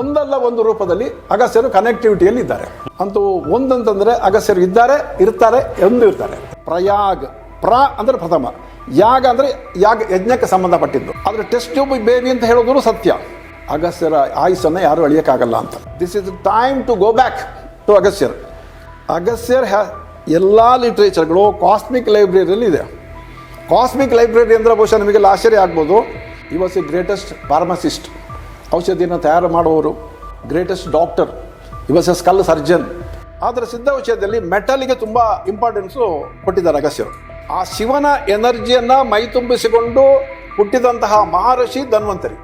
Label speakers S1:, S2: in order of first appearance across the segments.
S1: ಒಂದಲ್ಲ ಒಂದು ರೂಪದಲ್ಲಿ ಅಗಸ್ತ್ಯರು ಕನೆಕ್ಟಿವಿಟಿಯಲ್ಲಿ ಇದ್ದಾರೆ. ಅಂತೂ ಒಂದಂತಂದ್ರೆ ಅಗಸ್ತ್ಯರು ಇದ್ದಾರೆ, ಇರ್ತಾರೆ, ಎಂದು ಇರ್ತಾರೆ. ಪ್ರಯಾಗ್, ಅಂದ್ರೆ ಪ್ರಥಮ, ಯಾಗ ಅಂದ್ರೆ ಯಜ್ಞಕ್ಕೆ ಸಂಬಂಧಪಟ್ಟಿದ್ದು. ಆದ್ರೆ ಟೆಸ್ಟ್ ಟ್ಯೂಬ್ ಬೇಬಿ ಅಂತ ಹೇಳೋದು ಸತ್ಯ. ಅಗಸ್ತ್ಯರ ಆಯುಸ್ಸನ್ನು ಯಾರು ಅಳಿಯಕ್ಕಾಗಲ್ಲ ಅಂತ. This is time to go back to Agastyar. Agastyar ಎಲ್ಲ ಲಿಟ್ರೇಚರ್ಗಳು ಕಾಸ್ಮಿಕ್ ಲೈಬ್ರರಿಯಲ್ಲಿ ಇದೆ. ಕಾಸ್ಮಿಕ್ ಲೈಬ್ರರಿ ಅಂದರೆ ಬಹುಶಃ ನಿಮಗೆಲ್ಲ ಆಶ್ಚರ್ಯ ಆಗ್ಬೋದು. ಈ ವಾಸ್ ದಿ ಗ್ರೇಟೆಸ್ಟ್ ಫಾರ್ಮಸಿಸ್ಟ್, ಔಷಧಿಯನ್ನು ತಯಾರು ಮಾಡುವವರು, greatest doctor, he was a skull surgeon. ಆದರೆ ಸಿದ್ಧ ಔಷಧಿಯಲ್ಲಿ ಮೆಟಲ್ಗೆ ತುಂಬ ಇಂಪಾರ್ಟೆನ್ಸು ಕೊಟ್ಟಿದ್ದಾರೆ ಅಗಸ್ತ್ಯರು. ಆ ಶಿವನ ಎನರ್ಜಿಯನ್ನು ಮೈ ತುಂಬಿಸಿಕೊಂಡು ಹುಟ್ಟಿದಂತಹ ಮಹರ್ಷಿ ಧನ್ವಂತರಿ.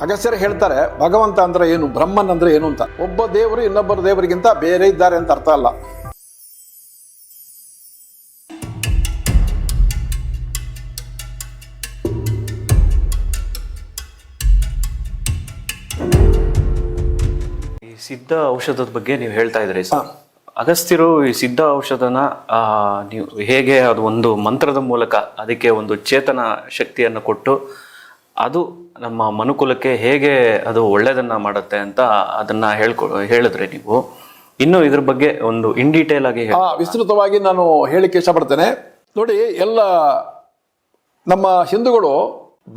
S1: ಅಗಸ್ತ್ಯರು ಹೇಳ್ತಾರೆ, ಭಗವಂತ ಅಂದ್ರೆ ಏನು, ಬ್ರಹ್ಮನ್ ಅಂದ್ರೆ ಏನು ಅಂತ. ಒಬ್ಬ ದೇವರು ಇನ್ನೊಬ್ಬರ ದೇವರಿಗಿಂತ ಬೇರೆ ಇದ್ದಾರೆ ಅಂತ ಅರ್ಥ ಅಲ್ಲ.
S2: ಈ ಸಿದ್ಧ ಔಷಧದ ಬಗ್ಗೆ ನೀವು ಹೇಳ್ತಾ ಇದ್ರಿ ಸರ್. ಅಗಸ್ತ್ಯರು ಈ ಸಿದ್ಧ ಔಷಧನ ನೀವು ಹೇಗೆ ಅದು ಒಂದು ಮಂತ್ರದ ಮೂಲಕ ಅದಕ್ಕೆ ಒಂದು ಚೇತನ ಶಕ್ತಿಯನ್ನು ಕೊಟ್ಟು ಅದು ನಮ್ಮ ಮನುಕುಲಕ್ಕೆ ಹೇಗೆ ಅದು ಒಳ್ಳೆಯದನ್ನ ಮಾಡುತ್ತೆ ಅಂತ ಅದನ್ನ ಹೇಳಿದ್ರಿ ನೀವು. ಇನ್ನು ಇದ್ರ ಬಗ್ಗೆ ಒಂದು ಇನ್ ಡೀಟೇಲ್ ಆಗಿ
S1: ವಿಸ್ತೃತವಾಗಿ ನಾನು ಹೇಳಿಕ್ಕೆ ಇಷ್ಟಪಡ್ತೇನೆ. ನೋಡಿ, ಎಲ್ಲ ನಮ್ಮ ಹಿಂದೂಗಳು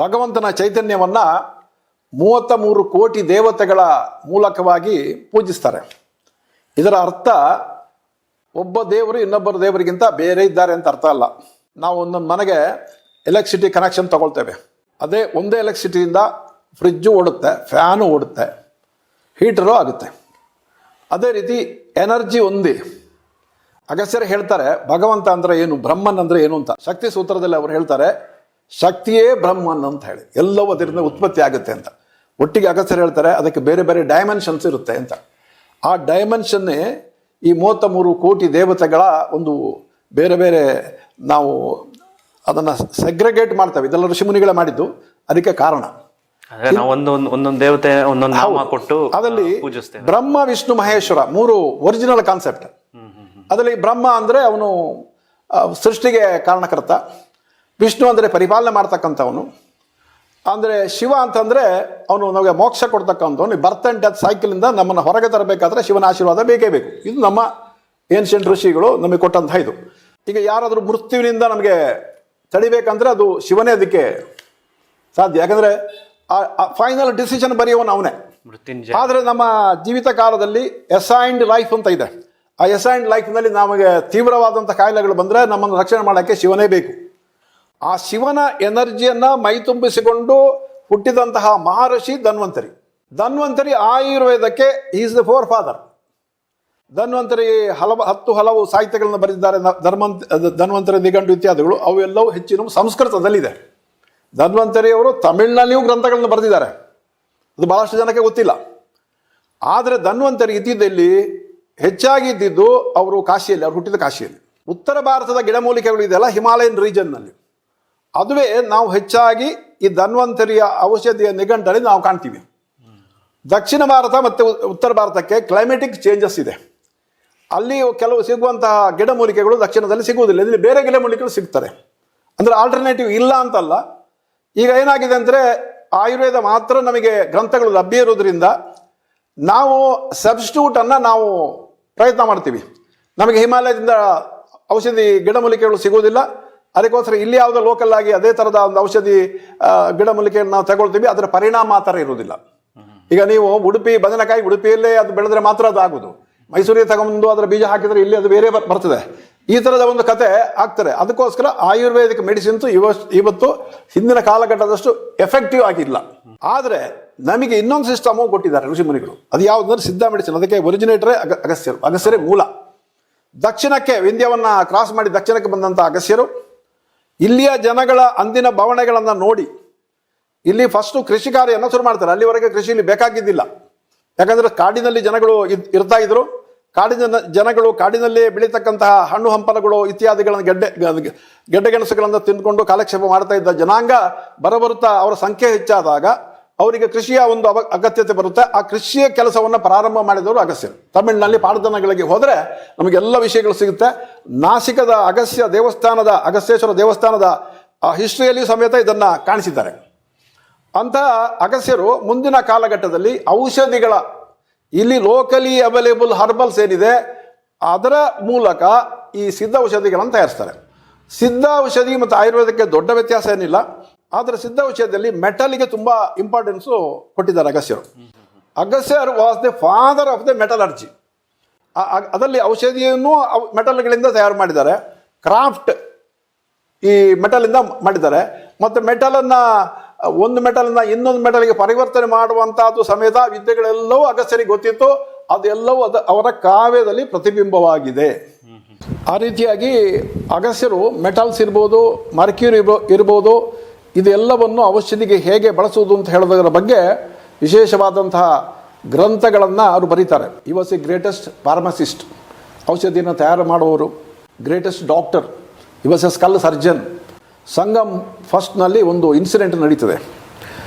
S1: ಭಗವಂತನ ಚೈತನ್ಯವನ್ನ 33 ಕೋಟಿ ದೇವತೆಗಳ ಮೂಲಕವಾಗಿ ಪೂಜಿಸ್ತಾರೆ. ಇದರ ಅರ್ಥ ಒಬ್ಬ ದೇವರು ಇನ್ನೊಬ್ಬರ ದೇವರಿಗಿಂತ ಬೇರೆ ಇದ್ದಾರೆ ಅಂತ ಅರ್ಥ ಅಲ್ಲ. ನಾವು ಒಂದೊಂದು ಮನೆಗೆ ಎಲೆಕ್ಟ್ರಿಸಿಟಿ ಕನೆಕ್ಷನ್ ತಗೊಳ್ತೇವೆ. ಅದೇ ಒಂದೇ ಎಲೆಕ್ಟ್ರಿಸಿಟಿಯಿಂದ ಫ್ರಿಜ್ಜು ಓಡುತ್ತೆ, ಫ್ಯಾನು ಓಡುತ್ತೆ, ಹೀಟರು ಆಗುತ್ತೆ. ಅದೇ ರೀತಿ ಎನರ್ಜಿ ಒಂದೇ. ಅಗಸ್ತ್ಯರು ಹೇಳ್ತಾರೆ, ಭಗವಂತ ಅಂದರೆ ಏನು, ಬ್ರಹ್ಮನ್ ಅಂದರೆ ಏನು ಅಂತ. ಶಕ್ತಿ ಸೂತ್ರದಲ್ಲಿ ಅವರು ಹೇಳ್ತಾರೆ, ಶಕ್ತಿಯೇ ಬ್ರಹ್ಮನ್ ಅಂತ ಹೇಳಿ, ಎಲ್ಲವೂ ಅದರಿಂದ ಉತ್ಪತ್ತಿ ಆಗುತ್ತೆ ಅಂತ. ಒಟ್ಟಿಗೆ ಅಗಸ್ತ್ಯರು ಹೇಳ್ತಾರೆ, ಅದಕ್ಕೆ ಬೇರೆ ಬೇರೆ ಡೈಮೆನ್ಷನ್ಸ್ ಇರುತ್ತೆ ಅಂತ. ಆ ಡೈಮೆನ್ಷನ್ನೇ ಈ 33 ಕೋಟಿ ದೇವತೆಗಳ ಒಂದು ಬೇರೆ ಬೇರೆ ನಾವು ಅದನ್ನು ಸೆಗ್ರೆಗೇಟ್ ಮಾಡ್ತೇವೆ. ಇದೆಲ್ಲ ಋಷಿಮುನಿಗಳೇ ಮಾಡಿದ್ದು, ಅದಕ್ಕೆ ಕಾರಣ.
S2: ಒಂದೊಂದು ದೇವತೆ ಒಂದೊಂದು ನಾಮ ಕೊಟ್ಟು
S1: ಅದರಲ್ಲಿ ಬ್ರಹ್ಮ, ವಿಷ್ಣು, ಮಹೇಶ್ವರ 3 ಒರಿಜಿನಲ್ ಕಾನ್ಸೆಪ್ಟ್. ಅದರಲ್ಲಿ ಬ್ರಹ್ಮ ಅಂದರೆ ಅವನು ಸೃಷ್ಟಿಗೆ ಕಾರಣಕರ್ತ, ವಿಷ್ಣು ಅಂದರೆ ಪರಿಪಾಲನೆ ಮಾಡ್ತಕ್ಕಂಥವನು, ಅಂದರೆ ಶಿವ ಅಂತಂದರೆ ಅವನು ನಮಗೆ ಮೋಕ್ಷ ಕೊಡ್ತಕ್ಕಂಥವನು. ಬರ್ತ್ ಆ್ಯಂಡ್ ಡೆತ್ ಸೈಕಲಿಂದ ನಮ್ಮನ್ನು ಹೊರಗೆ ತರಬೇಕಾದ್ರೆ ಶಿವನ ಆಶೀರ್ವಾದ ಬೇಕೇ ಬೇಕು. ಇದು ನಮ್ಮ ಏನ್ಷಿಯಂಟ್ ಋಷಿಗಳು ನಮಗೆ ಕೊಟ್ಟಂತಹ ಇದು. ಈಗ ಯಾರಾದರೂ ಮೃತ್ಯುವಿನಿಂದ ನಮಗೆ ತಡಿಬೇಕಂದ್ರೆ ಅದು ಶಿವನೇ ಅದಕ್ಕೆ ಸಾಧ್ಯ. ಯಾಕಂದರೆ ಫೈನಲ್ ಡಿಸಿಷನ್ ಬರೆಯುವನು ಅವನೇ. ಆದರೆ ನಮ್ಮ ಜೀವಿತ ಕಾಲದಲ್ಲಿ ಅಸೈನ್ಡ್ ಲೈಫ್ ಅಂತ ಇದೆ. ಆ ಅಸೈನ್ಡ್ ಲೈಫ್ನಲ್ಲಿ ನಮಗೆ ತೀವ್ರವಾದಂಥ ಕಾಯಿಲೆಗಳು ಬಂದರೆ ನಮ್ಮನ್ನು ರಕ್ಷಣೆ ಮಾಡೋಕ್ಕೆ ಶಿವನೇ ಬೇಕು. ಆ ಶಿವನ ಎನರ್ಜಿಯನ್ನು ಮೈ ತುಂಬಿಸಿಕೊಂಡು ಹುಟ್ಟಿದಂತಹ ಮಹರ್ಷಿ ಧನ್ವಂತರಿ. ಧನ್ವಂತರಿ ಆಯುರ್ವೇದಕ್ಕೆ is the forefather. Dhanvantari ಹಲವು ಸಾಹಿತ್ಯಗಳನ್ನು ಬರೆದಿದ್ದಾರೆ. ಧನ್ವಂತರಿ ನಿಘಂಟು ಇತ್ಯಾದಿಗಳು ಅವೆಲ್ಲವೂ ಹೆಚ್ಚಿನ ಸಂಸ್ಕೃತದಲ್ಲಿದೆ. ಧನ್ವಂತರಿಯವರು ತಮಿಳಿನಲ್ಲಿಯೂ ಗ್ರಂಥಗಳನ್ನು ಬರೆದಿದ್ದಾರೆ. ಅದು ಬಹಳಷ್ಟು ಜನಕ್ಕೆ ಗೊತ್ತಿಲ್ಲ. ಆದರೆ ಧನ್ವಂತರಿ ಇದ್ದಿದ್ದಲ್ಲಿ ಹೆಚ್ಚಾಗಿ ಇದ್ದಿದ್ದು ಅವರು ಕಾಶಿಯಲ್ಲಿ, ಅವರು ಹುಟ್ಟಿದ ಕಾಶಿಯಲ್ಲಿ. ಉತ್ತರ ಭಾರತದ ಗಿಡಮೂಲಿಕೆಗಳು ಇದೆಯಲ್ಲ, ಹಿಮಾಲಯನ್ ರೀಜನ್ನಲ್ಲಿ, ಅದುವೇ ನಾವು ಹೆಚ್ಚಾಗಿ ಈ ಧನ್ವಂತರಿಯ ಔಷಧಿಯ ನಿಘಂಟಲ್ಲಿ ನಾವು ಕಾಣ್ತೀವಿ. ದಕ್ಷಿಣ ಭಾರತ ಮತ್ತು ಉತ್ತರ ಭಾರತಕ್ಕೆ ಕ್ಲೈಮೆಟಿಕ್ ಚೇಂಜಸ್ ಇದೆ. ಅಲ್ಲಿ ಕೆಲವು ಸಿಗುವಂತಹ ಗಿಡಮೂಲಿಕೆಗಳು ದಕ್ಷಿಣದಲ್ಲಿ ಸಿಗುವುದಿಲ್ಲ. ಇಲ್ಲಿ ಬೇರೆ ಗಿಡಮೂಲಿಕೆಗಳು ಸಿಗ್ತದೆ. ಅಂದರೆ ಆಲ್ಟರ್ನೇಟಿವ್ ಇಲ್ಲ ಅಂತಲ್ಲ. ಈಗ ಏನಾಗಿದೆ ಅಂದರೆ ಆಯುರ್ವೇದ ಮಾತ್ರ ನಮಗೆ ಗ್ರಂಥಗಳು ಲಭ್ಯ ಇರೋದ್ರಿಂದ ನಾವು ಸಬ್ಸ್ಟಿಟ್ಯೂಟನ್ನು ನಾವು ಪ್ರಯತ್ನ ಮಾಡ್ತೀವಿ. ನಮಗೆ ಹಿಮಾಲಯದಿಂದ ಔಷಧಿ ಗಿಡಮೂಲಿಕೆಗಳು ಸಿಗೋದಿಲ್ಲ. ಅದಕ್ಕೋಸ್ಕರ ಇಲ್ಲಿ ಯಾವುದೋ ಲೋಕಲ್ ಆಗಿ ಅದೇ ಥರದ ಒಂದು ಔಷಧಿ ಗಿಡಮೂಲಿಕೆಯನ್ನು ನಾವು ತಗೊಳ್ತೀವಿ. ಅದರ ಪರಿಣಾಮ ಆ ಥರ ಇರೋದಿಲ್ಲ. ಈಗ ನೀವು ಉಡುಪಿ ಬದನೆಕಾಯಿ ಉಡುಪಿಯಲ್ಲೇ ಅದು ಬೆಳೆದ್ರೆ ಮಾತ್ರ ಅದು ಆಗೋದು. ಮೈಸೂರಿಗೆ ತಗೊಂಡು ಅದರ ಬೀಜ ಹಾಕಿದರೆ ಇಲ್ಲಿ ಅದು ಬೇರೆ ಬರ್ತದೆ. ಈ ಥರದ ಒಂದು ಕತೆ ಆಗ್ತದೆ. ಅದಕ್ಕೋಸ್ಕರ ಆಯುರ್ವೇದಿಕ್ ಮೆಡಿಸಿನ್ಸು ಇವತ್ತು ಹಿಂದಿನ ಕಾಲಘಟ್ಟದಷ್ಟು ಎಫೆಕ್ಟಿವ್ ಆಗಿಲ್ಲ. ಆದರೆ ನಮಗೆ ಇನ್ನೊಂದು ಸಿಸ್ಟಮು ಕೊಟ್ಟಿದ್ದಾರೆ ಋಷಿಮುನಿಗಳು. ಅದು ಯಾವುದಂದ್ರೆ ಸಿದ್ಧ ಮೆಡಿಸಿನ್. ಅದಕ್ಕೆ ಒರಿಜಿನೇಟರೇ ಅಗಸ್ತ್ಯರು. ಅಗಸ್ತ್ಯರೇ ಮೂಲ. ದಕ್ಷಿಣಕ್ಕೆ ವಿಂಧ್ಯವನ್ನು ಕ್ರಾಸ್ ಮಾಡಿ ದಕ್ಷಿಣಕ್ಕೆ ಬಂದಂಥ ಅಗಸ್ತ್ಯರು ಇಲ್ಲಿಯ ಜನಗಳ ಅಂದಿನ ಬವಣೆಗಳನ್ನು ನೋಡಿ ಇಲ್ಲಿ ಫಸ್ಟು ಕೃಷಿ ಕಾರ್ಯವನ್ನು ಶುರು ಮಾಡ್ತಾರೆ. ಅಲ್ಲಿವರೆಗೆ ಕೃಷಿಯಲ್ಲಿ ಬೇಕಾಗಿದ್ದಿಲ್ಲ. ಯಾಕಂದರೆ ಕಾಡಿನಲ್ಲಿ ಜನಗಳು ಇರ್ತಾ ಇದ್ರು. ಕಾಡಿನ ಜನಗಳು ಕಾಡಿನಲ್ಲೇ ಬೆಳೀತಕ್ಕಂತಹ ಹಣ್ಣು ಹಂಪಲಗಳು ಇತ್ಯಾದಿಗಳನ್ನು ಗೆಡ್ಡೆ ಗೆಣಸುಗಳನ್ನು ತಿಂದ್ಕೊಂಡು ಕಾಲಕ್ಷೇಪ ಮಾಡ್ತಾ ಇದ್ದ ಜನಾಂಗ ಬರಬರುತ್ತಾ ಅವರ ಸಂಖ್ಯೆ ಹೆಚ್ಚಾದಾಗ ಅವರಿಗೆ ಕೃಷಿಯ ಒಂದು ಅಗತ್ಯತೆ ಬರುತ್ತೆ. ಆ ಕೃಷಿಯ ಕೆಲಸವನ್ನು ಪ್ರಾರಂಭ ಮಾಡಿದವರು ಅಗಸ್ತ್ಯರು. ತಮಿಳಿನಲ್ಲಿ ಪಾಡ್ದನಗಳಿಗೆ ಹೋದರೆ ನಮಗೆಲ್ಲ ವಿಷಯಗಳು ಸಿಗುತ್ತೆ. ನಾಸಿಕದ ಅಗಸ್ತ್ಯೇಶ್ವರ ದೇವಸ್ಥಾನದ ಹಿಸ್ಟ್ರಿಯಲ್ಲಿ ಸಮೇತ ಇದನ್ನು ಕಾಣಿಸಿದ್ದಾರೆ. ಅಂತಹ ಅಗಸ್ತ್ಯರು ಮುಂದಿನ ಕಾಲಘಟ್ಟದಲ್ಲಿ ಔಷಧಿಗಳ ಇಲ್ಲಿ ಲೋಕಲಿ ಅವೈಲೇಬಲ್ ಹರ್ಬಲ್ಸ್ ಏನಿದೆ ಅದರ ಮೂಲಕ ಈ ಸಿದ್ಧ ಔಷಧಿಗಳನ್ನು ತಯಾರಿಸ್ತಾರೆ. ಸಿದ್ಧ ಔಷಧಿ ಮತ್ತು ಆಯುರ್ವೇದಕ್ಕೆ ದೊಡ್ಡ ವ್ಯತ್ಯಾಸ ಏನಿಲ್ಲ. ಆದರೆ ಸಿದ್ಧ ಔಷಧಿಯಲ್ಲಿ ಮೆಟಲ್ಗೆ ತುಂಬ ಇಂಪಾರ್ಟೆನ್ಸು ಕೊಟ್ಟಿದ್ದಾರೆ ಅಗಸ್ತ್ಯರು. Agastyar was the father of the metallurgy. ಅದರಲ್ಲಿ ಔಷಧಿಯನ್ನು ಮೆಟಲ್ಗಳಿಂದ ತಯಾರು ಮಾಡಿದ್ದಾರೆ. ಕ್ರಾಫ್ಟ್ ಈ ಮೆಟಲಿಂದ ಮಾಡಿದ್ದಾರೆ. ಮತ್ತು ಮೆಟಲನ್ನು ಒಂದು ಮೆಟಲನ್ನು ಇನ್ನೊಂದು ಮೆಟಲ್ಗೆ ಪರಿವರ್ತನೆ ಮಾಡುವಂಥದ್ದು ಸಮೇತ ವಿದ್ಯೆಗಳೆಲ್ಲವೂ ಅಗಸ್ತ್ಯರಿಗೆ ಗೊತ್ತಿತ್ತು. ಅದೆಲ್ಲವೂ ಅವರ ಕಾವ್ಯದಲ್ಲಿ ಪ್ರತಿಬಿಂಬವಾಗಿದೆ. ಆ ರೀತಿಯಾಗಿ ಅಗಸ್ತ್ಯರು ಮೆಟಲ್ಸ್ ಇರ್ಬೋದು, ಮರ್ಕ್ಯೂರಿ ಇರ್ಬೋದು, ಇದೆಲ್ಲವನ್ನು ಔಷಧಿಗೆ ಹೇಗೆ ಬಳಸುವುದು ಅಂತ ಹೇಳೋದರ ಬಗ್ಗೆ ವಿಶೇಷವಾದಂತಹ ಗ್ರಂಥಗಳನ್ನು ಅವರು ಬರೀತಾರೆ. ಈ ವಾಸ್ ಎ ಗ್ರೇಟೆಸ್ಟ್ ಫಾರ್ಮಸಿಸ್ಟ್, ಔಷಧಿಯನ್ನು ತಯಾರು ಮಾಡುವವರು, greatest doctor, he was a skull surgeon. Sangam ಫಸ್ಟ್ನಲ್ಲಿ ಒಂದು ಇನ್ಸಿಡೆಂಟ್ ನಡೀತದೆ.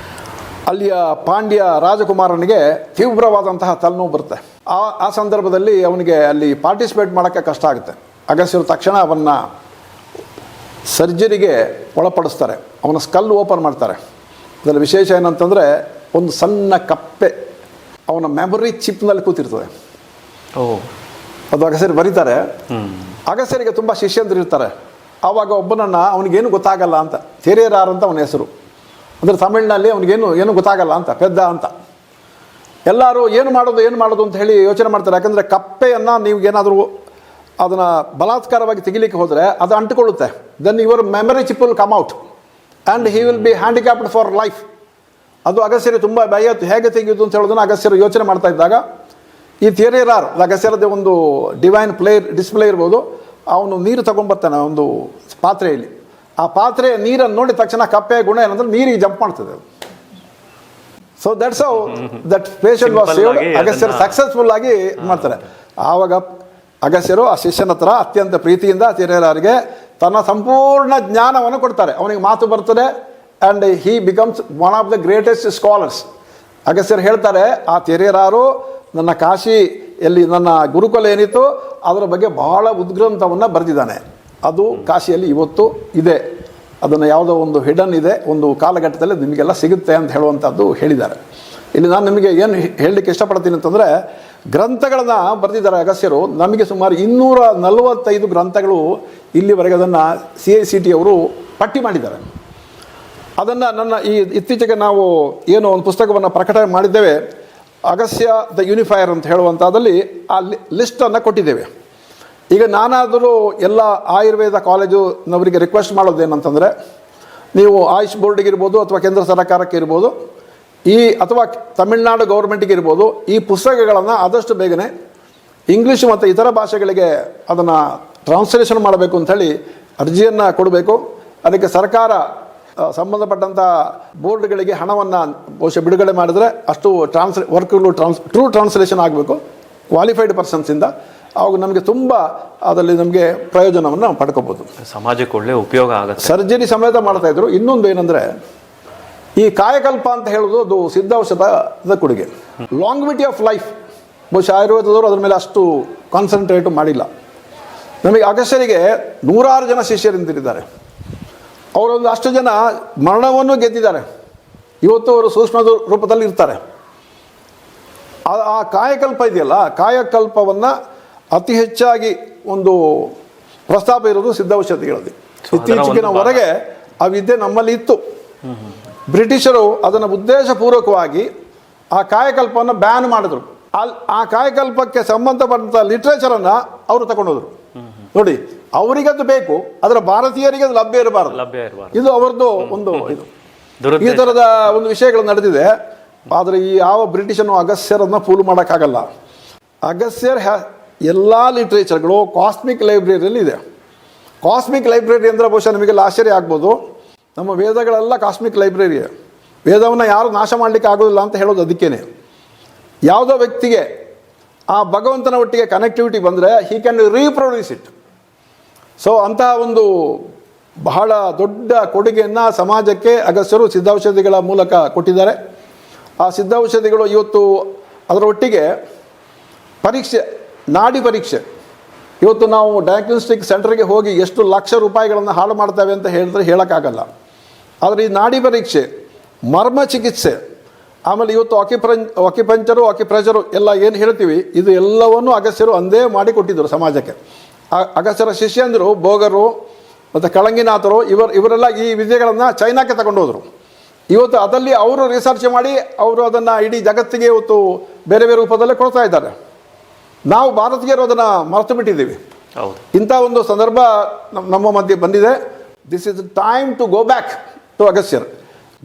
S1: ಅಲ್ಲಿಯ ಪಾಂಡ್ಯ ರಾಜಕುಮಾರನಿಗೆ ತೀವ್ರವಾದಂತಹ ತಲೆನೋವು ಬರುತ್ತೆ. ಆ ಸಂದರ್ಭದಲ್ಲಿ ಅವನಿಗೆ ಅಲ್ಲಿ ಪಾರ್ಟಿಸಿಪೇಟ್ ಮಾಡೋಕ್ಕೆ ಕಷ್ಟ ಆಗುತ್ತೆ. ಅಗಸ್ತ್ಯರು ತಕ್ಷಣ ಅವನ್ನ ಸರ್ಜರಿಗೆ ಒಳಪಡಿಸ್ತಾರೆ. ಅವನ ಸ್ಕಲ್ ಓಪನ್ ಮಾಡ್ತಾರೆ. ಅದರಲ್ಲಿ ವಿಶೇಷ ಏನಂತಂದರೆ ಒಂದು ಸಣ್ಣ ಕಪ್ಪೆ ಅವನ ಮೆಮೊರಿ ಚಿಪ್ನಲ್ಲಿ ಕೂತಿರ್ತದೆ. ಅದು ಅಗಸ್ತ್ಯರು ಬರೀತಾರೆ. ಅಗಸ್ತ್ಯರಿಗೆ ತುಂಬ ಶಿಷ್ಯಂದ್ರು ಇರ್ತಾರೆ. ಆವಾಗ ಒಬ್ಬನನ್ನು ಅವನಿಗೇನು ಗೊತ್ತಾಗಲ್ಲ ಅಂತ, ಥೇರಿಯರಾರ್ ಅಂತ ಅವನ ಹೆಸರು. ಅಂದರೆ ತಮಿಳಿನಲ್ಲಿ ಅವನಿಗೇನು ಗೊತ್ತಾಗಲ್ಲ ಅಂತ, ಪೆದ್ದ ಅಂತ. ಎಲ್ಲರೂ ಏನು ಮಾಡೋದು ಅಂತ ಹೇಳಿ ಯೋಚನೆ ಮಾಡ್ತಾರೆ. ಯಾಕಂದರೆ ಕಪ್ಪೆಯನ್ನು ನೀವೇನಾದರೂ ಅದನ್ನು ಬಲಾತ್ಕಾರವಾಗಿ ತೆಗಿಲಿಕ್ಕೆ ಹೋದರೆ ಅದು ಅಂಟಿಕೊಳ್ಳುತ್ತೆ. Then your memory chip will come out and he will be handicapped for life. ಅದು ಅಗಸ್ತ್ಯರು ತುಂಬ ಭಯ, ಹೇಗೆ ತೆಗೆಯೋದು ಅಂತ ಹೇಳೋದನ್ನು ಅಗಸ್ತ್ಯರು ಯೋಚನೆ ಮಾಡ್ತಾ ಇದ್ದಾಗ ಈ ಥಿಯರಿಯರಾರ್ ಅಗಸ್ತ್ಯರದೇ ಒಂದು ಡಿವೈನ್ ಡಿಸ್ಪ್ಲೇ ಇರ್ಬೋದು, ಅವನು ನೀರು ತಗೊಂಡ್ಬರ್ತಾನೆ ಒಂದು ಪಾತ್ರೆಯಲ್ಲಿ. ಆ ಪಾತ್ರೆ ನೀರನ್ನು ನೋಡಿದ ತಕ್ಷಣ ಕಪ್ಪೆ ಗುಣ ಏನಂದ್ರೆ ನೀರಿಗೆ ಜಂಪ್ ಮಾಡ್ತದೆ. So that's how that patient was saved. ಅಗಸ್ತ್ಯರು ಸಕ್ಸಸ್ಫುಲ್ ಆಗಿ ಮಾಡ್ತಾರೆ. ಆವಾಗ ಅಗಸ್ತ್ಯರು ಆ ಶಿಷ್ಯನ ಹತ್ರ ಅತ್ಯಂತ ಪ್ರೀತಿಯಿಂದ ಥಿಯರಿಯರಾರ್ಗೆ ತನ್ನ ಸಂಪೂರ್ಣ ಜ್ಞಾನವನ್ನು ಕೊಡ್ತಾರೆ. ಅವನಿಗೆ ಮಾತು ಬರ್ತದೆ and he becomes one of the greatest scholars. ಅಗಸ್ತ್ಯರು ಹೇಳ್ತಾರೆ, ಆ ಥಿಯರಿಯರಾರು ನನ್ನ ಕಾಶಿಯಲ್ಲಿ ನನ್ನ ಗುರುಕುಲ ಏನಿತ್ತು ಅದರ ಬಗ್ಗೆ ಬಹಳ ಉದ್ಗ್ರಂಥವನ್ನು ಬರೆದಿದ್ದಾನೆ. ಅದು ಕಾಶಿಯಲ್ಲಿ ಇವತ್ತು ಇದೆ. ಅದನ್ನು ಯಾವುದೋ ಒಂದು ಹಿಡನ್ ಇದೆ, ಒಂದು ಕಾಲಘಟ್ಟದಲ್ಲಿ ನಿಮಗೆಲ್ಲ ಸಿಗುತ್ತೆ ಅಂತ ಹೇಳುವಂಥದ್ದು ಹೇಳಿದ್ದಾರೆ. ಇಲ್ಲಿ ನಾನು ನಿಮಗೆ ಏನು ಹೇಳಲಿಕ್ಕೆ ಇಷ್ಟಪಡ್ತೀನಿ ಅಂತಂದರೆ, ಗ್ರಂಥಗಳನ್ನು ಬರೆದಿದ್ದಾರೆ ಅಗಸ್ತ್ಯರು. ನಮಗೆ ಸುಮಾರು 245 ಗ್ರಂಥಗಳು ಇಲ್ಲಿವರೆಗೆ ಅದನ್ನು CICT ಅವರು ಪಟ್ಟಿ ಮಾಡಿದ್ದಾರೆ. ಅದನ್ನು ಇತ್ತೀಚೆಗೆ ನಾವು ಏನು ಒಂದು ಪುಸ್ತಕವನ್ನು ಪ್ರಕಟಣೆ ಮಾಡಿದ್ದೇವೆ, ಅಗಸ್ತ್ಯ ದ ಯೂನಿಫೈಯರ್ ಅಂತ ಹೇಳುವಂಥದ್ದಲ್ಲಿ ಆ ಲಿಸ್ಟನ್ನು ಕೊಟ್ಟಿದ್ದೇವೆ. ಈಗ ನಾನಾದರೂ ಎಲ್ಲ ಆಯುರ್ವೇದ ಕಾಲೇಜುನವರಿಗೆ ರಿಕ್ವೆಸ್ಟ್ ಮಾಡೋದೇನಂತಂದರೆ, ನೀವು ಆಯುಷ್ ಬೋರ್ಡಿಗೆ ಇರ್ಬೋದು ಅಥವಾ ಕೇಂದ್ರ ಸರ್ಕಾರಕ್ಕೆ ಇರ್ಬೋದು, ಅಥವಾ ತಮಿಳುನಾಡು ಗೌರ್ಮೆಂಟಿಗೆ ಇರ್ಬೋದು, ಈ ಪುಸ್ತಕಗಳನ್ನು ಆದಷ್ಟು ಬೇಗನೆ ಇಂಗ್ಲೀಷ್ ಮತ್ತು ಇತರ ಭಾಷೆಗಳಿಗೆ ಅದನ್ನು ಟ್ರಾನ್ಸ್ಲೇಷನ್ ಮಾಡಬೇಕು ಅಂಥೇಳಿ ಅರ್ಜಿಯನ್ನು ಕೊಡಬೇಕು. ಅದಕ್ಕೆ ಸರ್ಕಾರ ಸಂಬಂಧಪಟ್ಟಂಥ ಬೋರ್ಡ್ಗಳಿಗೆ ಹಣವನ್ನು ಬಹುಶಃ ಬಿಡುಗಡೆ ಮಾಡಿದರೆ ಅಷ್ಟು ವರ್ಕ್ಗಳು ಟ್ರೂ ಟ್ರಾನ್ಸ್ಲೇಷನ್ ಆಗಬೇಕು ಕ್ವಾಲಿಫೈಡ್ ಪರ್ಸನ್ಸಿಂದ. ಅವಾಗ ನಮಗೆ ತುಂಬ ಅದರಲ್ಲಿ ನಮಗೆ ಪ್ರಯೋಜನವನ್ನು ನಾವು ಪಡ್ಕೋಬೋದು,
S2: ಸಮಾಜಕ್ಕೆ ಒಳ್ಳೆ ಉಪಯೋಗ ಆಗುತ್ತೆ.
S1: ಸರ್ಜರಿ ಸಮೇತ ಮಾಡ್ತಾಯಿದ್ರು. ಇನ್ನೊಂದು ಏನಂದರೆ, ಈ ಕಾಯಕಲ್ಪ ಅಂತ ಹೇಳೋದು ಅದು ಸಿದ್ಧಾಂಶದ ಕೊಡುಗೆ. ಲಾಂಗ್ವಿಟಿ ಆಫ್ ಲೈಫ್ ಬಹುಶಃ ಆಯುರ್ವೇದದವರು ಅದ್ರ ಮೇಲೆ ಅಷ್ಟು ಕಾನ್ಸಂಟ್ರೇಟು ಮಾಡಿಲ್ಲ. ನಮಗೆ ಅಗಸ್ತ್ಯರಿಗೆ 100 ಜನ ಶಿಷ್ಯರಿಂದಿದ್ದಾರೆ. ಅವರೊಂದು ಅಷ್ಟು ಜನ ಮರಣವನ್ನು ಗೆದ್ದಿದ್ದಾರೆ. ಇವತ್ತು ಅವರು ಸೂಕ್ಷ್ಮ ರೂಪದಲ್ಲಿ ಇರ್ತಾರೆ. ಆ ಕಾಯಕಲ್ಪ ಇದೆಯಲ್ಲ, ಕಾಯಕಲ್ಪವನ್ನು ಅತಿ ಹೆಚ್ಚಾಗಿ ಒಂದು ಪ್ರಸ್ತಾಪ ಇರೋದು ಸಿದ್ಧೌಷಧಿಗಳಲ್ಲಿ. ಇತ್ತೀಚೆಗಿನವರೆಗೆ ಆ ವಿದ್ಯೆ ನಮ್ಮಲ್ಲಿ ಇತ್ತು. ಬ್ರಿಟಿಷರು ಅದನ್ನು ಉದ್ದೇಶಪೂರ್ವಕವಾಗಿ ಆ ಕಾಯಕಲ್ಪವನ್ನು ಬ್ಯಾನ್ ಮಾಡಿದ್ರು. ಆ ಕಾಯಕಲ್ಪಕ್ಕೆ ಸಂಬಂಧಪಟ್ಟಂಥ ಲಿಟ್ರೇಚರನ್ನು ಅವರು ತಗೊಂಡೋದ್ರು. ನೋಡಿ, ಅವರಿಗದು ಬೇಕು, ಅದರ ಭಾರತೀಯರಿಗೆ ಅದು ಲಭ್ಯ ಇರಬಾರದು. ಇದು ಅವರದ್ದು ಒಂದು ಇದು. ಈ ಥರದ ಒಂದು ವಿಷಯಗಳು ನಡೆದಿದೆ. ಆದರೆ ಈ ಯಾವ ಬ್ರಿಟಿಷನು ಅಗಸ್ತ್ಯರನ್ನು ಫೂಲ್ ಮಾಡೋಕ್ಕಾಗಲ್ಲ. ಅಗಸ್ತ್ಯರ್ ಎಲ್ಲ ಲಿಟ್ರೇಚರ್ಗಳು ಕಾಸ್ಮಿಕ್ ಲೈಬ್ರರಿಯಲ್ಲಿ ಇದೆ. ಕಾಸ್ಮಿಕ್ ಲೈಬ್ರರಿ ಅಂದರೆ ಬಹುಶಃ ನಿಮಗೆಲ್ಲ ಆಶ್ಚರ್ಯ ಆಗ್ಬೋದು. ನಮ್ಮ ವೇದಗಳೆಲ್ಲ ಕಾಸ್ಮಿಕ್ ಲೈಬ್ರರಿ. ವೇದವನ್ನು ಯಾರು ನಾಶ ಮಾಡಲಿಕ್ಕೆ ಆಗೋದಿಲ್ಲ ಅಂತ ಹೇಳೋದು ಅದಕ್ಕೇನೆ. ಯಾವುದೋ ವ್ಯಕ್ತಿಗೆ ಆ ಭಗವಂತನ ಒಟ್ಟಿಗೆ ಕನೆಕ್ಟಿವಿಟಿ ಬಂದರೆ he can reproduce it. So ಅಂತಹ ಒಂದು ಬಹಳ ದೊಡ್ಡ ಕೊಡುಗೆಯನ್ನು ಸಮಾಜಕ್ಕೆ ಅಗಸ್ತ್ಯರು ಸಿದ್ಧೌಷಧಿಗಳ ಮೂಲಕ ಕೊಟ್ಟಿದ್ದಾರೆ. ಆ ಸಿದ್ಧೌಷಧಿಗಳು ಇವತ್ತು ಅದರ ಒಟ್ಟಿಗೆ ಪರೀಕ್ಷೆ, ನಾಡಿ ಪರೀಕ್ಷೆ. ಇವತ್ತು ನಾವು ಡಯಾಗ್ನೋಸ್ಟಿಕ್ ಸೆಂಟರ್ಗೆ ಹೋಗಿ ಎಷ್ಟು ಲಕ್ಷ ರೂಪಾಯಿಗಳನ್ನು ಹಾಳು ಮಾಡ್ತೇವೆ ಅಂತ ಹೇಳಿದ್ರೆ ಹೇಳೋಕ್ಕಾಗಲ್ಲ. ಆದರೆ ಈ ನಾಡಿ ಪರೀಕ್ಷೆ, ಮರ್ಮ ಚಿಕಿತ್ಸೆ, ಆಮೇಲೆ ಇವತ್ತು ಅಕ್ಯುಪಂಚರು ಅಕ್ಯುಪ್ರೆಷರು ಎಲ್ಲ ಏನು ಹೇಳ್ತೀವಿ ಇದು ಎಲ್ಲವನ್ನು ಅಗಸ್ತ್ಯರು ಅಂದೇ ಮಾಡಿ ಕೊಟ್ಟಿದ್ದರು ಸಮಾಜಕ್ಕೆ. ಅಗಸ್ತ್ಯರ ಶಿಷ್ಯಂದರು ಬೋಗರು ಮತ್ತು ಕಳಂಗಿನಾಥರು ಇವರೆಲ್ಲ ಈ ವಿದ್ಯೆಗಳನ್ನು ಚೈನಾಕ್ಕೆ ತಗೊಂಡೋದ್ರು. ಇವತ್ತು ಅದರಲ್ಲಿ ಅವರು ರಿಸರ್ಚ್ ಮಾಡಿ ಅವರು ಅದನ್ನು ಇಡೀ ಜಗತ್ತಿಗೆ ಇವತ್ತು ಬೇರೆ ಬೇರೆ ರೂಪದಲ್ಲೇ ಕೊಡ್ತಾ ಇದ್ದಾರೆ. ನಾವು ಭಾರತೀಯರು ಅದನ್ನು ಮರೆತು ಬಿಟ್ಟಿದ್ದೀವಿ.
S2: ಹೌದು.
S1: ಇಂಥ ಒಂದು ಸಂದರ್ಭ ನಮ್ಮ ಮಧ್ಯೆ ಬಂದಿದೆ. This is time to go back to Agastyar,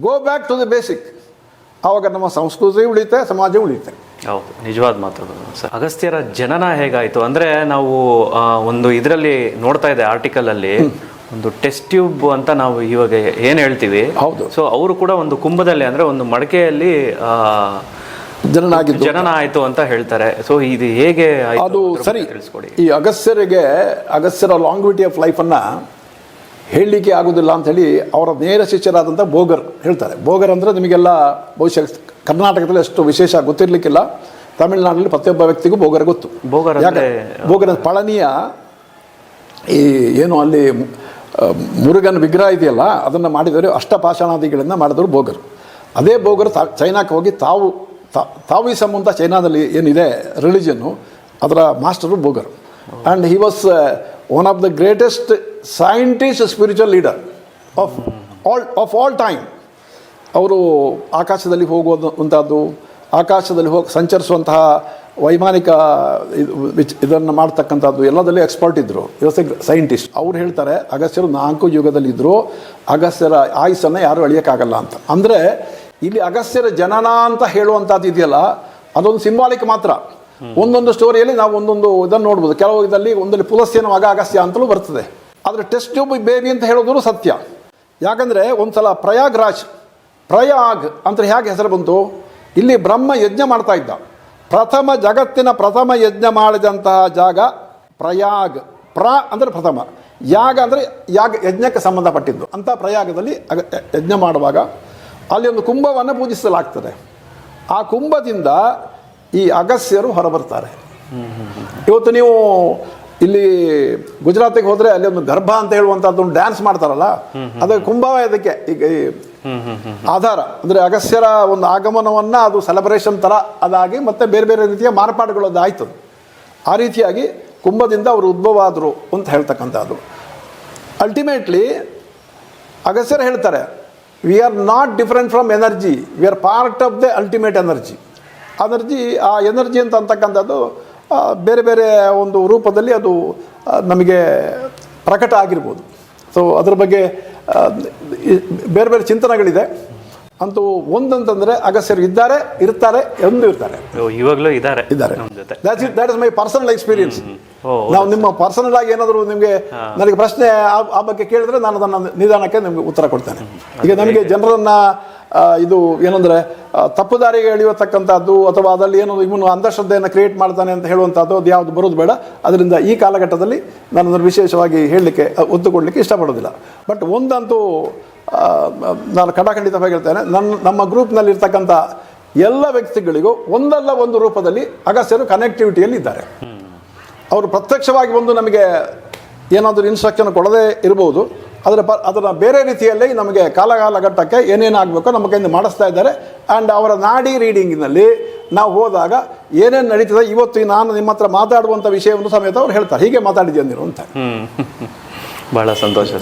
S1: go back to the basic. ಆವಾಗ ನಮ್ಮ ಸಂಸ್ಕೃತಿ ಉಳಿಯುತ್ತೆ, ಸಮಾಜ ಉಳಿಯುತ್ತೆ.
S2: ಹೌದು, ನಿಜವಾದ ಮಾತು ಸರ್. ಅಗಸ್ತ್ಯರ ಜನನ ಹೇಗಾಯಿತು ಅಂದರೆ ನಾವು ಒಂದು ಇದರಲ್ಲಿ ನೋಡ್ತಾ ಇದೆ ಆರ್ಟಿಕಲಲ್ಲಿ ಒಂದು ಟೆಸ್ಟ್ ಟ್ಯೂಬ್ ಅಂತ ನಾವು ಇವಾಗ ಏನು ಹೇಳ್ತೀವಿ.
S1: ಹೌದು.
S2: ಸೊ ಅವರು ಕೂಡ ಒಂದು ಕುಂಭದಲ್ಲಿ ಅಂದರೆ ಒಂದು ಮಡಕೆಯಲ್ಲಿ ಜನನ ಆಯಿತು ಅಂತ ಹೇಳ್ತಾರೆ. ಸೊ ಇದು ಹೇಗೆ
S1: ಅದು ಸರಿ
S2: ತಿಳಿಸ್ಕೊಡಿ.
S1: ಈ ಅಗಸ್ತ್ಯರ ಲಾಂಗ್ವಿಟಿ ಆಫ್ ಲೈಫನ್ನು ಹೇಳಲಿಕ್ಕೆ ಆಗೋದಿಲ್ಲ ಅಂಥೇಳಿ ಅವರ ನೇರ ಶಿಷ್ಯರಾದಂಥ ಬೋಗರ್ ಹೇಳ್ತಾರೆ. ಬೋಗರ್ ಅಂದರೆ ನಿಮಗೆಲ್ಲ ಬಹುಶಃ ಕರ್ನಾಟಕದಲ್ಲಿ ಅಷ್ಟು ವಿಶೇಷ ಗೊತ್ತಿರಲಿಕ್ಕಿಲ್ಲ. ತಮಿಳುನಾಡಲ್ಲಿ ಪ್ರತಿಯೊಬ್ಬ ವ್ಯಕ್ತಿಗೂ ಬೋಗರ್ ಗೊತ್ತು. ಬೋಗರ್ ಪಳನಿಯ ಈ ಏನು ಅಲ್ಲಿ ಮುರುಗನ್ ವಿಗ್ರಹ ಇದೆಯಲ್ಲ ಅದನ್ನು ಮಾಡಿದವರು ಅಷ್ಟಪಾಷಾಣಾದಿಗಳನ್ನು ಮಾಡಿದವರು ಬೋಗರು. ಅದೇ ಬೋಗರು ಚೈನಾಕ್ಕೆ ಹೋಗಿ ತಾವಿಸಮ್ ಅಂತ ಚೈನಾದಲ್ಲಿ ಏನಿದೆ ರಿಲಿಜನ್ನು ಅದರ master Bogar. And he was one of the greatest scientist spiritual leader of all time. ಅವರು ಆಕಾಶದಲ್ಲಿ ಹೋಗುವಂಥದ್ದು, ಆಕಾಶದಲ್ಲಿ ಸಂಚರಿಸುವಂತಹ ವೈಮಾನಿಕ ಇದನ್ನು ಮಾಡ್ತಕ್ಕಂಥದ್ದು ಎಲ್ಲದಲ್ಲೂ ಎಕ್ಸ್ಪರ್ಟ್ ಇದ್ದರು. ಇವಸ್ ಎ ಸೈಂಟಿಸ್ಟ್. ಅವ್ರು ಹೇಳ್ತಾರೆ ಅಗಸ್ತ್ಯರು 4 ಯುಗದಲ್ಲಿದ್ದರು, ಅಗಸ್ತ್ಯರ ಆಯುಸ್ಸನ್ನು ಯಾರೂ ಅಳಿಯೋಕ್ಕಾಗಲ್ಲ ಅಂತ. ಅಂದರೆ ಇಲ್ಲಿ ಅಗಸ್ತ್ಯರ ಜನನ ಅಂತ ಹೇಳುವಂಥದ್ದು ಇದೆಯಲ್ಲ ಅದೊಂದು ಸಿಂಬಾಲಿಕ್ ಮಾತ್ರ. ಒಂದೊಂದು ಸ್ಟೋರಿಯಲ್ಲಿ ನಾವು ಒಂದೊಂದು ಇದನ್ನು ನೋಡ್ಬೋದು. ಕೆಲವು ಒಂದಲ್ಲಿ ಪುಲಸ್ತ್ಯನ ಮಗ ಅಗಸ್ತ್ಯ ಅಂತಲೂ ಬರ್ತದೆ. ಆದರೆ ಟೆಸ್ಟ್ ಟ್ಯೂಬ್ ಬೇಬಿ ಅಂತ ಹೇಳೋದು ಸತ್ಯ. ಯಾಕಂದರೆ ಒಂದು ಸಲ ಪ್ರಯಾಗ್ ಅಂತ ಹೇಗೆ ಹೆಸರು ಬಂತು? ಇಲ್ಲಿ ಬ್ರಹ್ಮ ಯಜ್ಞ ಮಾಡ್ತಾ ಇದ್ದ. ಜಗತ್ತಿನ ಪ್ರಥಮ ಯಜ್ಞ ಮಾಡಿದಂತಹ ಜಾಗ ಪ್ರಯಾಗ್. ಅಂದರೆ ಪ್ರಥಮ, ಯಾಗ ಅಂದರೆ ಯಜ್ಞಕ್ಕೆ ಸಂಬಂಧಪಟ್ಟಿದ್ದು. ಅಂಥ ಪ್ರಯಾಗದಲ್ಲಿ ಯಜ್ಞ ಮಾಡುವಾಗ ಅಲ್ಲಿ ಒಂದು ಕುಂಭವನ್ನು ಪೂಜಿಸಲಾಗ್ತದೆ. ಆ ಕುಂಭದಿಂದ ಈ ಅಗಸ್ತ್ಯರು ಹೊರಬರ್ತಾರೆ. ಇವತ್ತು ನೀವು ಇಲ್ಲಿ ಗುಜರಾತಿಗೆ ಹೋದರೆ ಅಲ್ಲಿ ಒಂದು ಗರ್ಭ ಅಂತ ಹೇಳುವಂಥದ್ದು ಒಂದು ಡ್ಯಾನ್ಸ್ ಮಾಡ್ತಾರಲ್ಲ, ಅದು ಕುಂಭ ಇದಕ್ಕೆ ಈಗ ಆಧಾರ. ಅಂದರೆ ಅಗಸ್ತ್ಯರ ಒಂದು ಆಗಮನವನ್ನು ಅದು ಸೆಲೆಬ್ರೇಷನ್ ಥರ ಅದಾಗಿ ಮತ್ತೆ ಬೇರೆ ಬೇರೆ ರೀತಿಯ ಮಾರ್ಪಾಡುಗಳು ಆಯಿತು. ಆ ರೀತಿಯಾಗಿ ಕುಂಭದಿಂದ ಅವರು ಉದ್ಭವ ಆದರು ಅಂತ ಹೇಳ್ತಕ್ಕಂಥದ್ದು. ಅಲ್ಟಿಮೇಟ್ಲಿ ಅಗಸ್ತ್ಯರು ಹೇಳ್ತಾರೆ we are not different from energy, we are part of the ultimate energy. ಆ ಎನರ್ಜಿ ಅಂತಕ್ಕಂಥದ್ದು ಬೇರೆ ಬೇರೆ ಒಂದು ರೂಪದಲ್ಲಿ ಅದು ನಮಗೆ ಪ್ರಕಟ ಆಗಿರ್ಬೋದು. ಸೊ ಅದ್ರ ಬಗ್ಗೆ ಬೇರೆ ಬೇರೆ ಚಿಂತನೆಗಳಿದೆ. ಅಂತೂ ಒಂದಂತಂದರೆ ಅಗಸ್ತ್ಯರು ಇರ್ತಾರೆ ಎಂದು ಇರ್ತಾರೆ,
S2: ಇವಾಗಲೂ ಇದ್ದಾರೆ.
S1: That is my personal experience. ನಾವು ನಿಮ್ಮ ಪರ್ಸನಲ್ ಆಗಿ ಏನಾದರೂ ನಿಮಗೆ ನನಗೆ ಪ್ರಶ್ನೆ ಆ ಬಗ್ಗೆ ಕೇಳಿದ್ರೆ ನಾನು ಅದನ್ನು ನಿಧಾನಕ್ಕೆ ನಿಮಗೆ ಉತ್ತರ ಕೊಡ್ತೇನೆ. ಈಗ ನಮಗೆ ಜನರನ್ನು ಇದು ಏನಂದರೆ ತಪ್ಪು ದಾರಿಗೆ ಎಳೆಯತಕ್ಕಂಥದ್ದು ಅಥವಾ ಅದರಲ್ಲಿ ಏನೋ ಇವನು ಅಂಧಶ್ರದ್ಧೆಯನ್ನು ಕ್ರಿಯೇಟ್ ಮಾಡ್ತಾನೆ ಅಂತ ಹೇಳುವಂಥದ್ದು ಅದು ಯಾವುದು ಬರೋದು ಬೇಡ. ಅದರಿಂದ ಈ ಕಾಲಘಟ್ಟದಲ್ಲಿ ನಾನು ಅದನ್ನು ವಿಶೇಷವಾಗಿ ಹೇಳಲಿಕ್ಕೆ ಒತ್ತು ಕೊಡಲಿಕ್ಕೆ ಇಷ್ಟಪಡೋದಿಲ್ಲ. ಬಟ್ ಒಂದಂತೂ ನಾನು ಖಂಡಿತವಾಗಿ ಹೇಳ್ತೇನೆ, ನಮ್ಮ ಗ್ರೂಪ್ನಲ್ಲಿರ್ತಕ್ಕಂಥ ಎಲ್ಲ ವ್ಯಕ್ತಿಗಳಿಗೂ ಒಂದಲ್ಲ ಒಂದು ರೂಪದಲ್ಲಿ ಅಗಸ್ತ್ಯರು ಕನೆಕ್ಟಿವಿಟಿಯಲ್ಲಿ ಇದ್ದಾರೆ. ಅವರು ಪ್ರತ್ಯಕ್ಷವಾಗಿ ಬಂದು ನಮಗೆ ಏನಾದರೂ ಇನ್ಸ್ಟ್ರಕ್ಷನ್ ಕೊಡದೇ ಇರ್ಬೋದು, ಅದನ್ನು ಬೇರೆ ರೀತಿಯಲ್ಲಿ ನಮಗೆ ಕಾಲಘಟ್ಟಕ್ಕೆ ಏನೇನಾಗಬೇಕೋ ನಮ್ಮ ಕೈಯಿಂದ ಮಾಡಿಸ್ತಾ ಇದ್ದಾರೆ. ಆ್ಯಂಡ್ ಅವರ ನಾಡಿ ರೀಡಿಂಗಿನಲ್ಲಿ ನಾವು ಹೋದಾಗ ಏನೇನು ನಡೀತದೆ ಇವತ್ತು ನಾನು ನಿಮ್ಮ ಹತ್ರ ಮಾತಾಡುವಂಥ ವಿಷಯವನ್ನು ಸಮೇತ ಅವ್ರು ಹೇಳ್ತಾರೆ, ಹೀಗೆ ಮಾತಾಡಿದ್ಯಾ ನೀನು ಅಂತ.
S2: ಭಾಳ ಸಂತೋಷ.